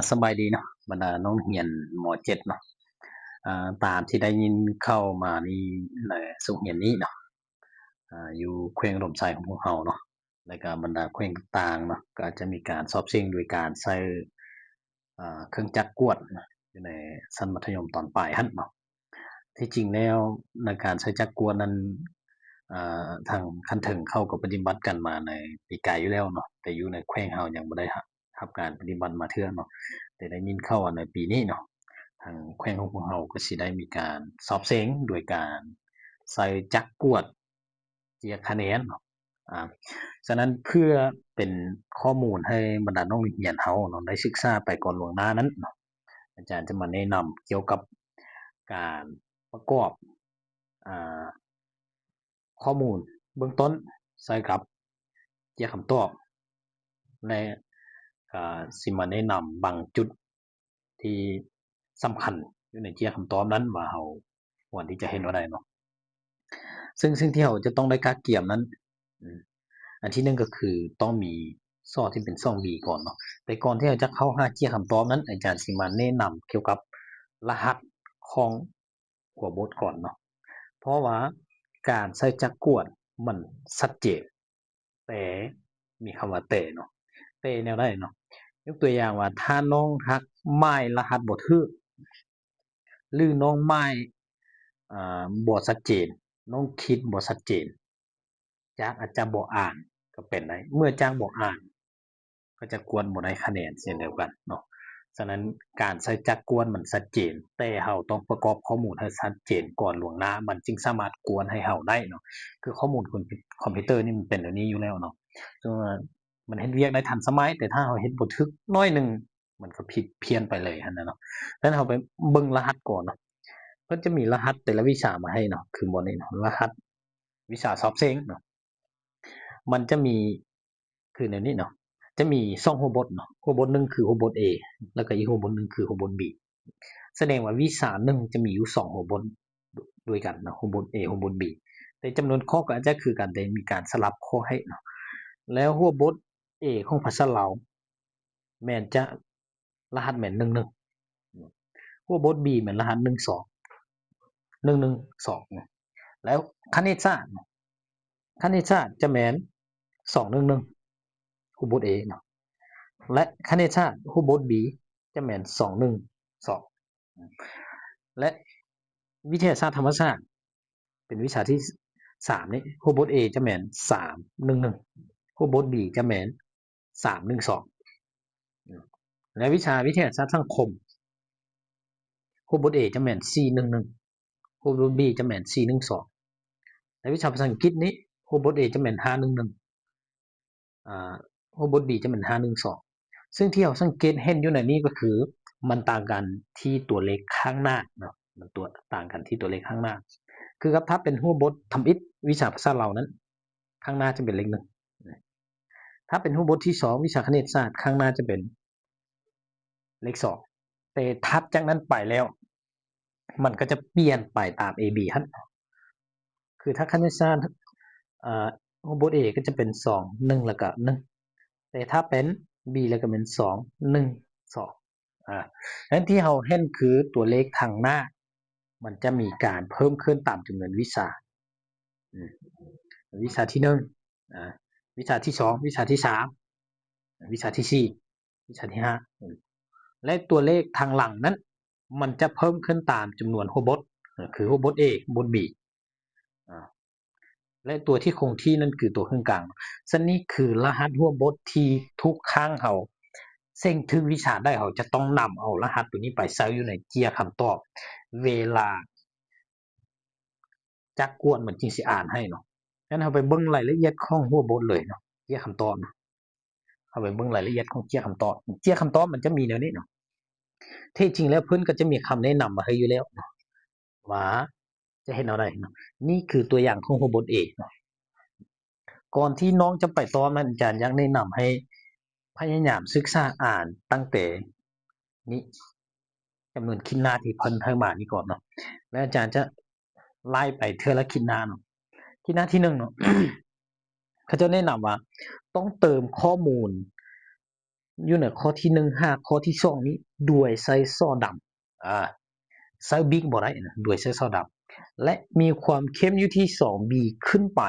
สบายดีเนาะบรรดาน้องเรียนม .7 เนาะตามที่ได้ยินเข้ามานี่ในสุขเรียนนี้เนาะอยู่แขวงอุดมไซของพวกเราเนาะแล้วก็บรรดาแขวงต่างๆเนาะก็จะมีการสอบเสิ่งโดยการใช้เครื่องจักรกวดอยู่ในชั้นมัธยมตอนปลายหั้นเนาะที่จริงแล้วในการใช้จักรกวดนั้นทางคันถึงเขาก็ปฏิบัติกันมาในปีกายอยู่แล้วเนาะแต่อยู่ในแขวงเรายังบ่ได้รับการปฏิบัติมาเทื่อเนาะแต่ได้ยินเข้าว่าในปีนี้เนาะทางแขวงของพวกเราก็สิได้มีการสอบเสียงโดยการใส่จักรกวดเจียคะแนนเนาะฉะนั้นเพื่อเป็นข้อมูลให้บรรดาน้องเรียนเราเนาะได้ศึกษาไปก่อนล่วงหน้านั้นเนาะอาจารย์จะมาแนะนำเกี่ยวกับการประกอบอ่าข้อมูลเบื้องต้นใส่กับเจียคำตอบและสิมาแนะนำบางจุดที่สำคัญอยู่ในเจียคำตอบนั้นว่าเราควรที่จะเห็นว่าได้เนาะซึ่งที่เราจะต้องได้ค่าเกี่ยมนั้นอันที่หนึ่งก็คือต้องมีซ่อที่เป็นซ่อง B ก่อนเนาะแต่ก่อนที่เราจะเข้าหาเจียคำตอบนั้นอาจารย์สิมาแนะนำเกี่ยวกับรหัสของหัวบทก่อนเนาะเพราะว่าการใช้จักรกวดมันชัดเจนแต่มีคำว่าแต่เนาะแต่แนวใดเนาะยกตัวอย่างว่าถ้าน้องฮักไม้รหัสบ่ถูกหรือน้องไม้บ่ชัดเจนน้องคิดบ่ชัดเจนจากอาจจะบ่อ่านก็เป็นได้เมื่อจากบ่อ่านก็จะกวนบ่ได้คะแนนเช่นเดียวกันเนาะฉะนั้นการใช้จักรกวนมันชัดเจนแต่เราต้องประกอบข้อมูลให้ชัดเจนก่อนล่วงหน้ามันจึงสามารถกวนให้เราได้เนาะคือข้อมูลคอมพิวเตอร์นี่มันเป็นแบบนี้อยู่แล้วเนาะซึ่งว่ามันเฮ็ดเวียกได้ทันสมัยแต่ถ้าเราเฮ็ดบ่ถูกน้อยหนึ่งมันก็ผิดเพี้ยนไปเลยหั่นน่ะเนาะฉะนั้นเราไปเบิ่งรหัสก่อนเนาะก็จะมีรหัสแต่ละวิชามาให้เนาะคือบ่นี่เนาะรหัสวิชาสอบเซ็งเนาะมันจะมีคือในนี้เนาะจะมี2หัวบทเนาะหัวบทหนึ่งคือหัวบท A แล้วก็อีกหัวบทหนึ่งคือหัวบท B แสดงว่าวิชาหนึ่งจะมีอยู่2หัวบทด้วยกันเนาะหัวบท A หัวบท B แต่จำนวนข้อก็อาจจะคือกันแต่มีการสลับข้อให้เนาะแล้วหัวบท A ของภาษาลาวแม่นจะรหัสแม่น11หัวบท B แม่นรหัส12 112แล้วคณิตศาสตร์จะแม่น211หัวบท A เนาะและคณิตศาสตร์หัวบท B จะแม่น212และวิทยาศาสตร์ธรรมศาสตร์เป็นวิชาที่3นี่หัวบท A จะแม่น311หัวบท B จะแม่น312และวิชาวิทยาศาสตร์สังคมหัวบท A จะแม่น411หัวบท B จะแม่น412และวิชาภาษาอังกฤษนี้หัวบท A จะแม่น511หัวบท B จะแม่น512ซึ่งที่เราสังเกตเห็นอยู่ในนี้ก็คือมันต่างกันที่ตัวเลขข้างหน้าเนาะมันตัวต่างกันที่ตัวเลขข้างหน้าคือครับถ้าเป็นหัวบททำอิฐวิชาภาษาลาวนั้นข้างหน้าจะเป็นเลข1ถ้าเป็นหัวบทที่2วิชาคณิตศาสตร์ข้างหน้าจะเป็นเลข2แต่ถัดจากนั้นไปแล้วมันก็จะเปลี่ยนไปตาม AB ฮั่นคือถ้าคณิตศาสตร์หัวบท A ก็จะเป็น2 1แล้วก็1แต่ถ้าเป็น B แล้วก็เป็น2 1 2นั้นที่เราเห็นคือตัวเลขข้างหน้ามันจะมีการเพิ่มขึ้นตามจำนวนวิชาวิชาที่1วิชาที่2วิชาที่3วิชาที่4วิชาที่5และตัวเลขทางหลังนั้นมันจะเพิ่มขึ้นตามจำนวนหัวบทคือหัวบท A หัวบท B และตัวที่คงที่นั่นคือตัวเครื่องกลางซึ่งนี่คือรหัสหัวบทที่ทุกครั้งเราเส้งถึงวิชาได้เราจะต้องนำเอารหัสตัวนี้ไปใส่อยู่ในเจียคำตอบเวลาจักกวนมันจึงสิอ่านให้เนาะงั้นเราไปเบิ่งรายละเอียดของหัวบทเลยเนาะเจียคำตอบเอาไปเบิ่งรายละเอียดของเจียคำตอบเจียคำตอบมันจะมีแนวนี้เนาะที่จริงแล้วเพิ่นก็จะมีคำแนะนำมาให้อยู่แล้วว่าจะเห็นเอาได้เนาะนี่คือตัวอย่างของหัวบท A เนาะก่อนที่น้องจะไปตอบนั้นอาจารย์อยากแนะนำให้พยายามศึกษาอ่านตั้งแต่นี้จำนวนคิดหน้าที่เพิ่นให้มานี่ก่อนเนาะแล้วอาจารย์จะไล่ไปเทื่อละคิดหน้าเนาะคิดหน้าที่1เนาะเขาจะแนะนำว่าต้องเติมข้อมูล อยู่ในข้อที่1หากข้อที่2นี้ด้วยใส่ซ้อดำใส่บิ๊กบ่ได้นะด้วยใส่ซ้อดำและมีความเข้มอยู่ที่ 2B ขึ้นไป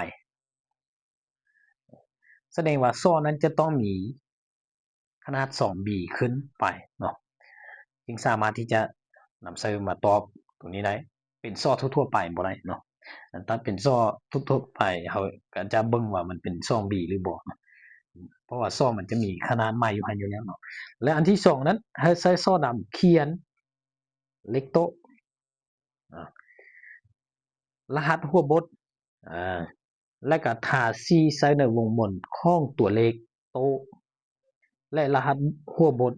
แสดงว่าซ้อนั้นจะต้องมีขนาด 2B ขึ้นไปเนาะจึงสามารถที่จะนำใส่มาตอบตรงนี้ได้เป็นซ้อทั่วๆไปบ่ได้เนาะถ้าเป็นซ้อทั่วๆไปเฮาก็จะเบิ่งว่ามันเป็น 2B หรือบ่เพราะว่าซ้อมันจะมีขนาดใหม่อยู่หั่นอยู่แล้วเนาะและอันที่2นั้นให้ใส่ซ้อดำเขียนเลขโต๊ะรหัสหัวบทและก็ทาสีใส่ในวงมนของตัวเลขโต๊ะและรหัสหัวบท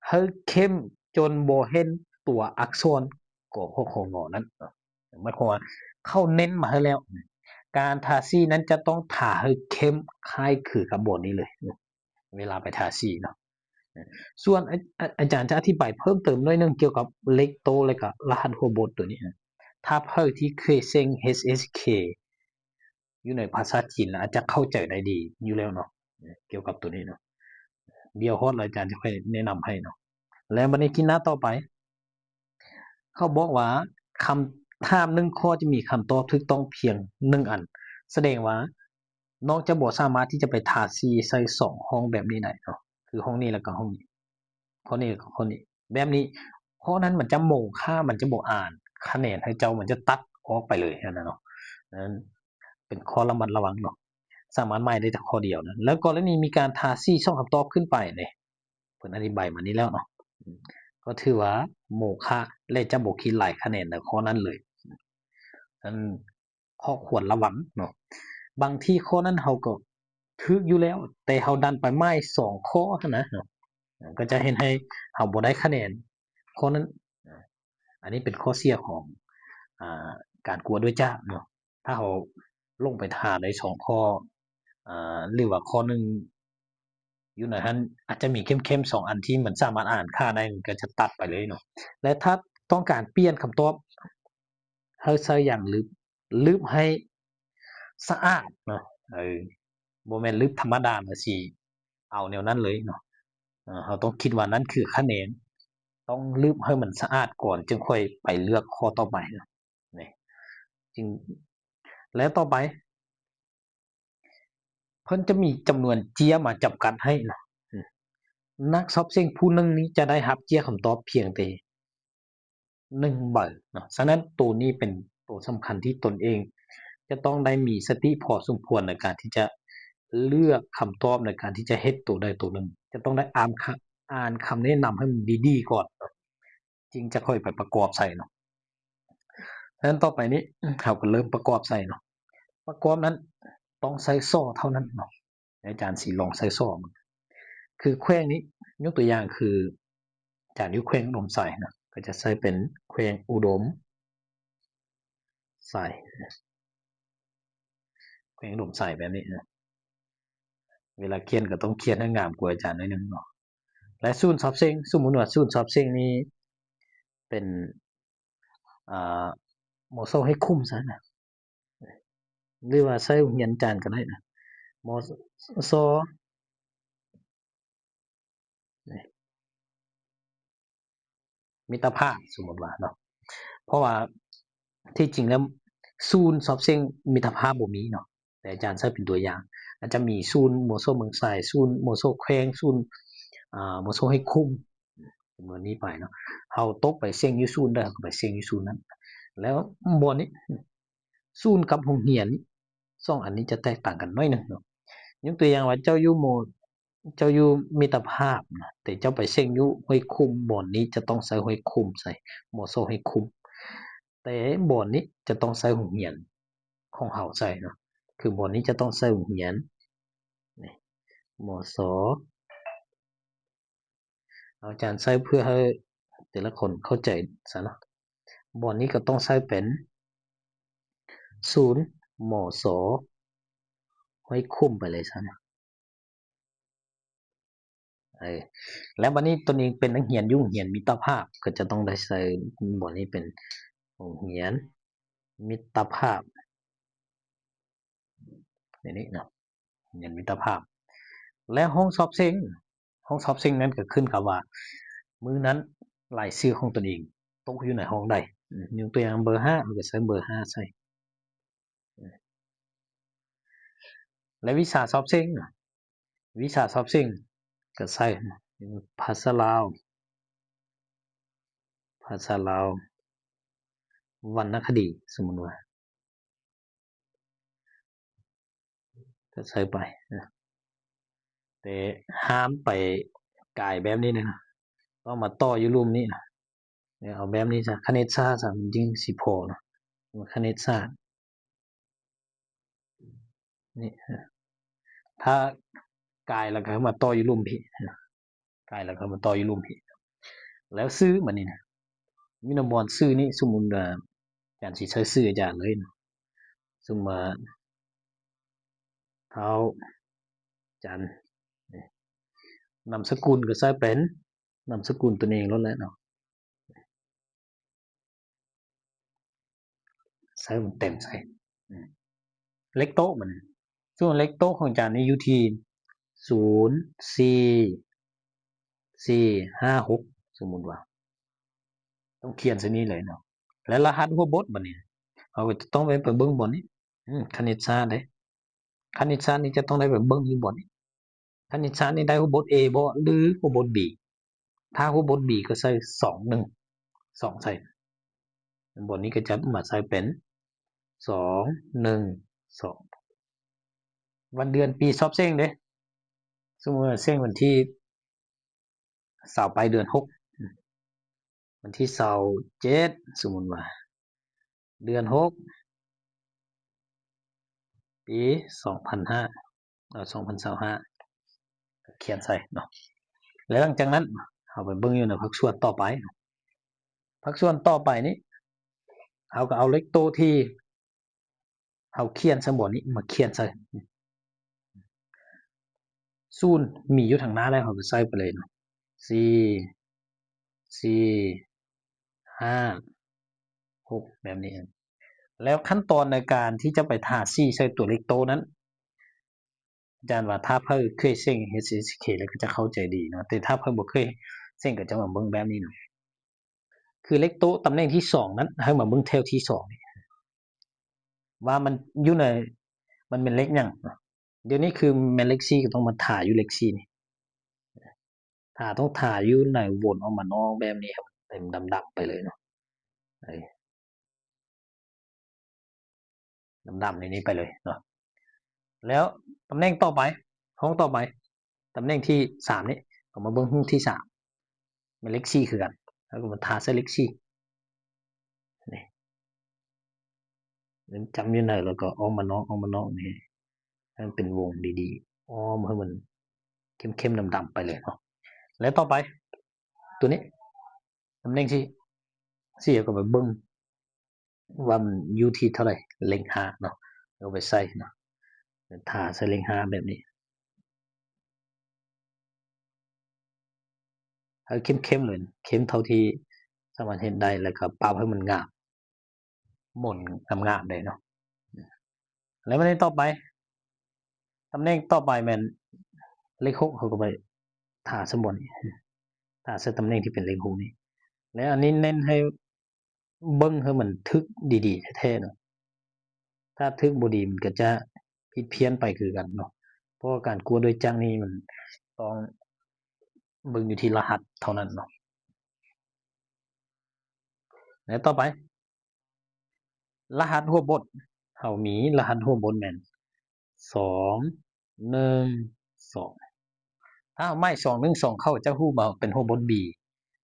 ให้เข้มจนบ่เห็นตัวอักษรกขขงนั้นหมายความว่าเขาเน้นมาให้แล้วการทาสีนั้นจะต้องทาให้เข้มคล้ายคือกับบทนี้เลยเวลาไปทาสีเนาะส่วนอาจารย์จะอธิบายเพิ่มเติมหน่อยนึงเกี่ยวกับเลขโตและก็รหัสหัวบทตัวนี้ถ้าเพิ่นที่เคยเซ็ง HSK อยู่ในภาษาจีนอาจจะเข้าใจได้ดีอยู่แล้วเนาะเกี่ยวกับตัวนี้เนาะเดี๋ยวฮอดอาจารย์จะค่อยแนะนำให้เนาะแล้วบัดนี้ที่หน้าต่อไปเขาบอกว่าคำถาม1ข้อจะมีคำตอบถูกต้องเพียง1อันแสดงว่าน้องจะบ่สามารถที่จะไปทาสีใส่2ห้องแบบนี้ได้เนาะคือห้องนี้แล้วก็ห้องนี้ข้อนี้กับข้อนี้แบบนี้ข้อนั้นมันจะโมงค่ามันจะบ่อ่านคะแนนให้เจ้ามันจะตัดออกไปเลยนั่นน่ะเนาะนั้นเป็นข้อระมัดระวังเนาะสามารถใหม่ได้แต่ข้อเดียวนะแล้วกรณีมีการทาสีช่องคำตอบขึ้นไปเนี่ยเพิ่นอธิบายมานี้แล้วเนาะก็ถือว่าโมฆะและจะบ่คิดหลายคะแนนในข้อนั้นเลยนั้นข้อควรระวังเนาะบางทีข้อนั้นเฮาก็ถูกอยู่แล้วแต่เฮาดันไปใหม่2ข้อหั้นนะเนาะก็จะเฮ็ดให้เฮาบ่ได้คะแนนข้อนั้นอันนี้เป็นข้อเสียของอ่าการกลัวด้วยจ้าเนาะถ้าเฮาลงไปทาได้2ข้อหรือว่าข้อหนึ่งอยู่ในนั้นอาจจะมีเข้มๆ2อันที่มันสามารถอ่านค่าได้มันก็จะตัดไปเลยเนาะและถ้าต้องการเปลี่ยนคำตอบให้ใส่อย่างลึบให้สะอาดเนาะบ่แม่นลึบธรรมดาน่ะสิเอาแนวนั้นเลยเนาะเราต้องคิดว่านั้นคือคะแนนต้องลึบให้มันสะอาดก่อนจึงค่อยไปเลือกข้อต่อไปเนาะนี่จึงแล้วต่อไปเพิ่นจะมีจำนวนเจียมาจำกัดให้เนาะนักสอบเสี่ยงผู้หนึ่งนี้จะได้รับเจียคำตอบเพียงแต่1ใบเนาะฉะนั้นตัวนี้เป็นตัวสำคัญที่ตนเองจะต้องได้มีสติพอสมควรในการที่จะเลือกคำตอบในการที่จะเฮ็ดตัวใดตัวหนึ่งจะต้องได้อ่านคำแนะนำให้มันดีๆก่อนจึงจะค่อยไปประกอบใส่เนาะฉะนั้นต่อไปนี้เราก็เริ่มประกอบใส่เนาะประกอบนั้นต้องใส่ซ้อเท่านั้นเนาะอาจารย์สิลองใส่ซ้อคือแขว้งนี้ยกตัวอย่างคืออาจารย์อยู่แขวงอุดมใส่นะก็จะใส่เป็นแขวงอุดมใส่แขวงอุดมใส่แบบนี้นะเวลาเขียนก็ต้องเขียนให้งามกว่าอาจารย์หน่อยนึงเนาะและศูนย์สอบเซ็งสมมุติว่าศูนย์สอบเซ็งนี้เป็นอ่าโมโซให้คุ้มซะนะหรือว่าใส่เรียนจานก็ได้นะโมโซมิตรภาพสมมุติว่าเนาะเพราะว่าที่จริงแล้วศูนย์สอบเซ็งมิตรภาพบ่มีเนาะแต่อาจารย์ใช้เป็นตัวอย่างอาจจะมีศูนย์โมโซเมืองไซศูนย์โมโซแขวงศูนย์โมโซให้คุ้มจำนวนนี้ไปเนาะเฮาตกไปเซ็งอยู่ศูนย์ได้ก็ไปเซ็งอยู่ศูนย์นั้นแล้วบ่นี้ศูนย์กับโรงเรียนสองอันนี้จะแตกต่างกันหน่อยนึงเนาะยกตัวอย่างว่าเจ้าอยู่เจ้าอยู่มิตรภาพนะแต่เจ้าไปเซ็งอยู่ห้วยคุ้มบ่อนนี้จะต้องใส่ห้วยคุ้มใส่โมโซให้คุ้มแต่บ่อนนี้จะต้องใส่โรงเรียนของเฮาใส่เนาะคือบ่อนนี้จะต้องใส่โรงเรียนนี่มสอาจารย์ใส่เพื่อให้แต่ละคนเข้าใจซะเนาะบ่อนนี้ก็ต้องใส่เป็นศูนย์มสห้วยคุ้มไปเลยซะเนาะแล้วบัดนี้ตนเองเป็นนักเรียนอยู่โรงเรียนมิตรภาพก็จะต้องได้ใส่บ่อนนี้เป็นโรงเรียนมิตรภาพในนี้เนาะโรงเรียนมิตรภาพและห้องสอบเซ็ง ห้องซอบซิงนั้นก็ขึ้นกับว่ามื้อนั้นรายชื่อของตนเองตกอยู่ในห้องใดยกตัวอย่างเบอร์5มันก็ใส่เบอร์5ใส่และวิชาซอบซิงวิชาซอบซิงก็ใส่ภาษาลาววรรณคดีสมมุติว่าก็ใส่ไปแต่ห้ามไปกายแบบนี้นะต้องมาต่ออยู่รูมนี้นะเอาแบบนี้ซะคณิตศาสตร์มันจึงสิพอเนาะคณิตศาสตร์นี่ถ้ากายแล้วก็มาต่ออยู่รูมพี่กายแล้วก็มาต่ออยู่รูมพี่แล้วซื้อมันนี่นะมีนบอนซื้อนี่สมมุติว่าอาจารย์สิใช้ซื้ออาจารย์เลยนะสมมุติว่าเท้าจันนามสกุลก็ใส่เป็นนามสกุลตนเองแล้วแหละเนาะใส่มันเต็มใส่เล็กโต๊ะมันส่วนเล็กโต๊ะของอาจารย์นี่อยู่ที่0456สมมุติว่าต้องเขียนซะนี้เลยเนาะและรหัสหัวบทบัดนี้เราก็จะต้องไปเบิ่งบ่นี้คณิตศาสตร์เด้คณิตศาสตร์นี่จะต้องได้ไปเบิ่งอยู่บ่นี้คณิตศาสตร์นี่ได้หัวบท A บ่หรือหัวบท B ถ้าหัวบท B ก็ใส่2ใส่บทนี้ก็จะมาใส่เป็น2 1 2วันเดือนปีชอบเซ้งเด้สมมุติว่าเซ้งวันที่20ไปเดือน6วันที่27สมมุติว่าเดือน6ปี2025เขียนใส่เนาะแล้วหลังจากนั้นเอาไปเบิ่งอยู่ในภาคส่วนต่อไปภาคส่วนต่อไปนี้เฮาก็เอาเลขโตที่เฮาเขียนซะบ่นี้มาเขียนใส่0มีอยู่ทางหน้าแล้วเฮาก็ใส่ไปเลยเนาะ4 5 6แบบนี้แล้วขั้นตอนในการที่จะไปทาสีใส่ตัวเลขโตนั้นอาจารย์ว่าถ้าเพิ่นเคยเซ้ง HSK แล้วก็จะเข้าใจดีเนาะแต่ถ้าเพิ่นบ่เคยเซ้งก็จะมาเบิ่งแบบนี้เนาะคือเลขโตตำแหน่งที่2นั้นให้มาเบิ่งแถวที่2นี่ว่ามันอยู่ในมันเป็นเลขหยังเดี๋ยวนี้คือแม่นเลข4ก็ต้องมาท่าอยู่เลข4นี่ต้องท่าอยู่ในวนออกมานอกแบบนี้ครับเต็มดำๆไปเลยเนาะดำๆในนี้ไปเลยเนาะแล้วตำแหน่งต่อไปห้องต่อไปตำแหน่งที่3นี่ก็มาเบิ่งห้องที่3เป็นเลข4คือกันแล้วก็มาท่าใส่เลข4นี่จำอยู่ไหนแล้วก็ออกมานอกนี่ให้มันเป็นวงดีๆอ้อมให้มันเข้มๆดำๆไปเลยเนาะแล้วต่อไปตัวนี้ตำแหน่งที่4ก็ไปเบิ่งว่ามันอยู่ที่เท่าไหร่เล็ง5เนาะเอาไปใส่เนาะท่าใส่เล็ง5แบบนี้ให้เข้มๆเลยเข้มเท่าที่สามารถเห็นได้แล้วก็ปรับให้มันงามม่วนงามๆได้เนาะแล้ววันนี้ต่อไปตำแหน่งต่อไปแม่นเลข6เขาก็ไปท่าซะบ่นี่ท่าใส่ตำแหน่งที่เป็นเลข6นี่แล้วอันนี้เน้นให้เบิ่งให้มันทึกดีๆแท้ๆเนาะถ้าทึกบ่ดีมันก็จะผิดเพี้ยนไปคือกันเนาะเพราะว่าการกลัวโดยจักนี่มันต้องเบิ่งอยู่ที่รหัสเท่านั้นเนาะแล้วต่อไปรหัสหัวบทเฮามีรหัสหัวบทแม่น2 1 2ถ้าเอาไม้2 1 2เข้าจะฮู้ว่าเป็นหัวบท B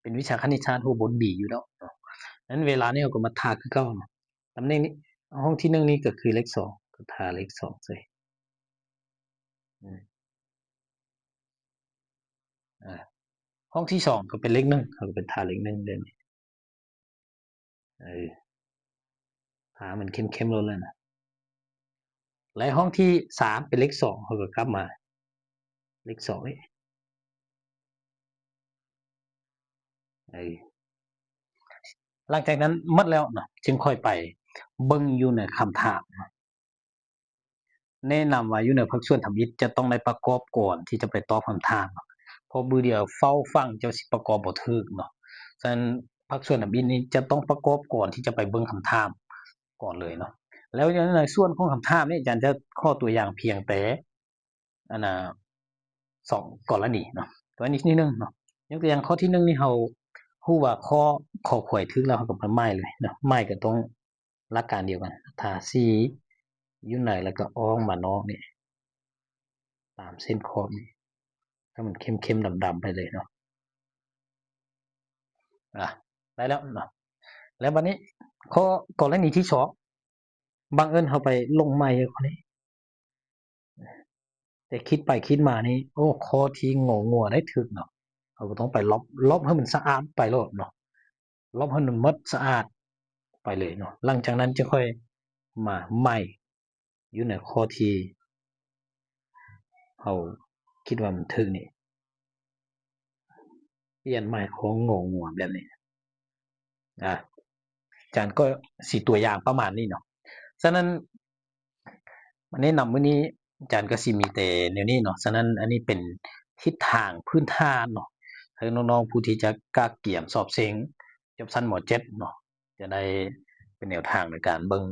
เป็นวิชาคณิตศาสตร์หัวบท B อยู่แล้วเนาะนั้นเวลานี้เราก็มาทาคือเก่าเนาะตำแหน่งนี้ห้องที่1นี่ก็คือเลข2ก็ทาเลข2ใส่ห้องที่2ก็เป็นเลข1เขาก็เป็นทาเลข1เด้นี่ทามันเข้มๆโลดแล้วนะและห้องที่3เป็นเลข2เขาก็กลับมาเลข2นี่หลังจากนั้นหมดแล้วเนาะจึงค่อยไปเบิ่งอยู่ในคำถามแนะนำว่าอยู่ในภาคส่วนทำอิฐจะต้องได้ประกอบก่อนที่จะไปตอบคำถาม พอมือเดียวเฝ้าฟังเจ้าสิประกอบบ่ถูกเนาะฉะนั้นภาคส่วนนักบินนี่จะต้องประกอบก่อนที่จะไปเบิ่งคำถามก่อนเลยเนาะแล้วในส่วนของคำถามนี่อาจารย์จะข้อตัวอย่างเพียงแต่อันน่ะ2กรณีเนาะกรณีที่1เนาะยกตัวอย่างข้อที่1นี่เราฮู้ว่าข้อขวยถึกแล้วเราก็ไปไม้เลยเนาะไม้ก็ต้องหลักการเดียวกันถ้าสีอยู่ไหนแล้วก็อ้องมานอกนี่ตามเส้นขอบนี่ถ้ามันเข้มๆดำๆไปเลยเนาะได้แล้วเนาะแล้วบัดนี้ข้อกรณีที่2บังเอิญเราไปลงไม้คนนี้แต่คิดไปคิดมานี่โอ้ข้อที่งัวๆได้ถึกเนาะเราก็ต้องไปลบให้มันสะอาดไปโลดเนาะลบให้มันหมดสะอาดไปเลยเนาะหลังจากนั้นจะค่อยมาใหม่อยู่ในข้อที่เราคิดว่ามันถึกนี่เปลี่ยนใหม่ของงัวๆแบบนี้อาจารย์ก็สิตัวอย่างประมาณนี้เนาะฉะนั้นวันนี้นำมื้อนี้อาจารย์ก็สิมีแต่แนวนี้เนาะฉะนั้นอันนี้เป็นทิศทางพื้นฐานเนาะให้น้องๆผู้ที่จะกล้าเกี่ยมสอบเซ็งจบชั้นม.7เนาะจะได้เป็นแนวทางในการเบิ่ง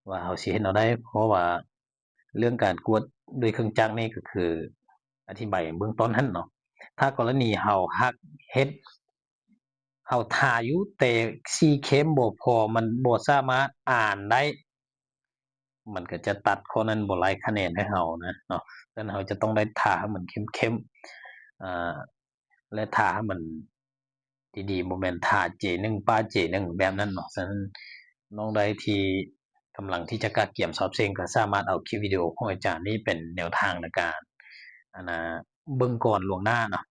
ว่าเราสิเฮ็ดแนวใดเพราะว่าเรื่องการกวดด้วยเครื่องจักรนี่ก็คืออธิบายเบื้องต้นหั้นเนาะถ้ากรณีเราฮักเฮ็ดเราท่าอยู่แต่สีเข้มบ่พอมันบ่สามารถอ่านได้มันก็จะตัดข้อนั้นบ่หลายคะแนนให้เรานะเนาะฉะนั้นเราจะต้องได้ท่าให้มันเข้มๆและท่าให้มันดีๆบ่แม่นท่า J1 ป้า J1 แบบนั้นเนาะฉะนั้นน้องใดที่กำลังที่จะกล้าเกี่ยมสอบเซ็งก็สามารถเอาคลิปวิดีโอของอาจารย์นี้เป็นแนวทางในการอันน่ะเบิ่งก่อนล่วงหน้าเนาะ